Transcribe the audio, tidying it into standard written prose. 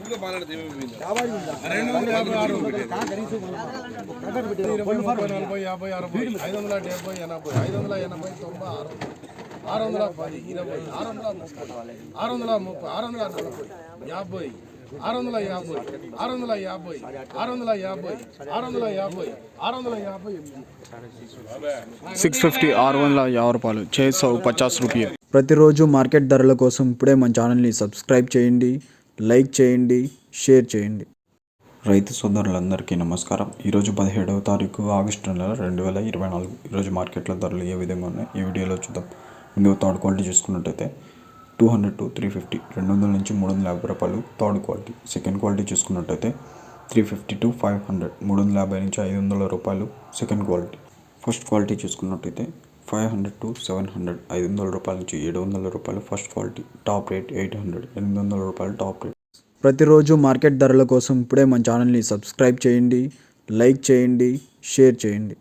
₹650 ప్రతిరోజు మార్కెట్ ధరల కోసం ఇప్పుడే మన ఛానల్ని సబ్స్క్రైబ్ చేయండి, లైక్ చేయండి, షేర్ చేయండి. రైతు సోదరులందరికీ నమస్కారం. ఈరోజు 17వ తారీఖు ఆగస్టు నెల 2024. ఈరోజు మార్కెట్లో ధరలు ఏ విధంగా ఉన్నాయి ఈ వీడియోలో చూద్దాం. ముందుగా థర్డ్ క్వాలిటీ చూసుకున్నట్టయితే 200 to 350, 200 నుంచి 350 రూపాయలు థర్డ్ క్వాలిటీ. సెకండ్ క్వాలిటీ చూసుకున్నట్టయితే 350 to 500, 350 నుంచి 500 రూపాయలు సెకండ్ క్వాలిటీ. ఫస్ట్ క్వాలిటీ చూసుకున్నట్టయితే 500 to 700, 500 రూపాయల నుంచి 700 రూపాయలు ఫస్ట్ క్వాలిటీ. టాప్ రేట్ 800, 800 రూపాయలు టాప్ రేట్. ప్రతిరోజు మార్కెట్ ధరల కోసం ఇప్పుడే మన ఛానల్ని సబ్స్క్రైబ్ చేయండి, లైక్ చేయండి, షేర్ చేయండి.